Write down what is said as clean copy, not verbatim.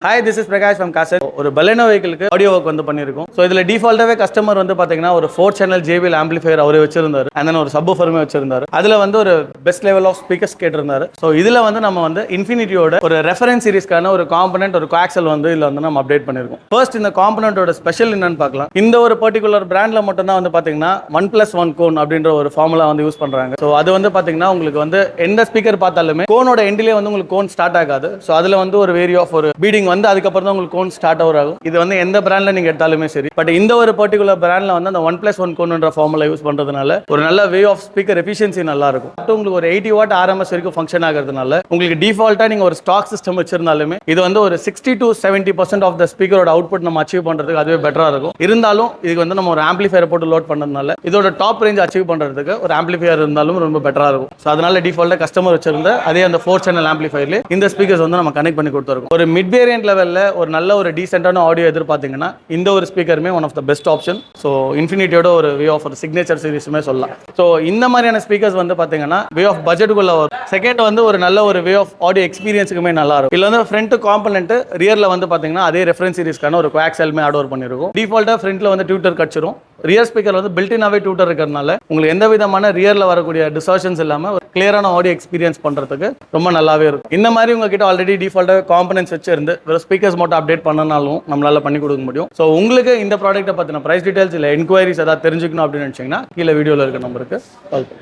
Hi, this is Prakash from Cassette. ஒரு Baleno vehicle audio work வந்து பண்ணியிருக்கோம். So இதில் டிஃபால்ட்டாகவே கஸ்டமர் வந்து பார்த்தீங்கன்னா ஒரு 4 சேனல் JBL ஆம்பிளிஃபையர் அவரே வச்சிருந்தாரு. அண்ட் தென் ஒரு சப்வூஃபருமே வச்சிருந்தாரு. அதில் வந்து ஒரு பெஸ்ட் லெவல் ஆஃப் ஸ்பீக்கர்ஸ் கேட்டிருந்தாரு. ஸோ இதில் வந்து நம்ம வந்து இன்ஃபினிட்டியோட ஒரு ரெஃபரன்ஸ் சீரிஸ்க்கான ஒரு காம்பனன்ட் ஒரு கோஆக்சல் வந்து இதில் வந்து நம்ம அப்டேட் பண்ணியிருக்கோம். ஃபர்ஸ்ட் இந்த காம்பனன்ட்டோட ஸ்பெஷல் என்னன்னு பார்க்கலாம். இந்த ஒரு பர்டிகுலர் பிராண்டில் மட்டும் தான் வந்து பார்த்தீங்கன்னா 1+1 கோன் அப்படின்ற ஒரு ஃபார்முலா வந்து யூஸ் பண்ணுறாங்க. ஸோ அது வந்து பார்த்தீங்கன்னா உங்களுக்கு வந்து எந்த ஸ்பீக்கர் பார்த்தாலுமே கோனோட எண்டிலே வந்து உங்களுக்கு கோன் ஸ்டார்ட் ஆகாது. ஸோ அதில் வந்து ஒரு வேரி ஆஃப் ஒரு பீடிங் வந்து அதுக்கப்புறம் தான் உங்களுக்கு கோன் ஸ்டார்ட் ஆகும். இது வந்து எந்த பிராண்ட்ல நீங்க எடுத்தாலுமே சரி. பட் இந்த ஒரு பர்டிகுலர் பிராண்ட்ல வந்து அந்த 1+1 கோன்ன்ற ஃபார்முலா யூஸ் பண்றதுனால ஒரு நல்ல வே ஆஃப் ஸ்பீக்கர் எஃபிஷியன்சி நல்லா இருக்கும். உங்களுக்கு ஒரு 80 வாட் RMS வரைக்கும் ஃபங்க்ஷன் ஆகிறதுனால உங்களுக்கு டிஃபால்ட்டா நீங்க ஒரு ஸ்டாக் சிஸ்டம் வச்சிருந்தாலுமே இது வந்து ஒரு 60 to 70% ஆஃப் த ஸ்பீக்கரோட அவுட்புட் நம்ம அச்சீவ் பண்றதுக்கு அதுவே பெட்டரா இருக்கும். இருந்தாலும் இதுக்கு வந்து நம்ம ஒரு ஆம்பிளிஃபையர் போட்டு லோட் பண்ணதுனால இதோட டாப் ரேஞ்ச் அச்சீவ் பண்றதுக்கு ஒரு ஆம்பிளிஃபையர் இருந்தாலும் ரொம்ப பெட்டரா இருக்கும். ஸோ அதனால டிஃபால்ட்டா கஸ்டமர் வச்சிருந்த அதே அந்த 4 சேனல் ஆம்பிளிஃபையர்ல இந்த ஸ்பீக்கர்ஸ் வந்து நம்ம கனெக்ட் பண்ணி கொடுத்துருக்கோம். ஒரு மிட் வேரியன்ட் லெவல்ல ஒரு நல்ல ஒரு டீசென்டான ஆடியோ எதிர்பார்த்தீங்கன்னா இந்த ஒரு ஸ்பீக்கருமே one of the best option. So இன்ஃபினிட்டியோட ஒரு வே ஆஃப் ஒரு சிக்னேச்சர் சீரிஸுமே சொல்லலாம். ஸோ இந்த மாதிரியான ஸ்பீக்கர்ஸ் வந்து பார்த்தீங்கன்னா வே ஆஃப் பட்ஜெட்டுக்குள்ள வரும். செகண்ட் வந்து ஒரு நல்ல ஒரு வே ஆஃப் ஆடியோ எக்ஸ்பீரியன்ஸுக்குமே நல்லா இருக்கும். இதில் வந்து ஃப்ரண்ட் காம்பனன்ட் ரியரில் வந்து பார்த்தீங்கன்னா அதே ரெஃபரன்ஸ் சீரிஸ்க்கான ஒரு கோஆக்சல்மே ஆட் ஓவர் பண்ணிருக்கும். டிஃபால்ட்டாக ஃப்ரண்ட்ல வந்து டியூட்டர் கட்சிரும். ரியர் ஸ்பீக்கர் வந்து பில்டினாவே டியூட்டர் இருக்கிறதுனால உங்களுக்கு எந்த விதமான ரியரில் வரக்கூடிய டிஸ்டார்ஷன்ஸ் இல்லாமல் ஒரு கிளியரான ஆடியோ எக்ஸ்பீரியன்ஸ் பண்ணுறதுக்கு ரொம்ப நல்லாவே இருக்கும். இந்த மாதிரி உங்ககிட்ட ஆல்ரெடி டிஃபால்ட்டாக காம்பனன்ட்ஸ் வச்சிருந்து வெறும் ஸ்பீக்கர்ஸ் மட்டும் அப்டேட் பண்ணனாலும் நம்மளால பண்ணி கொடுக்க முடியும். ஸோ உங்களுக்கு இந்த ப்ராடக்ட்டை பற்றின ப்ரைஸ் டீடைல்ஸ் இல்லை என்கொயரிஸ் ஏதாவது தெரிஞ்சுக்கணும் அப்படின்னு நினச்சிங்கன்னா கீழே வீடியோவில் இருக்க நம்பருக்கு கால் பண்ணுங்க.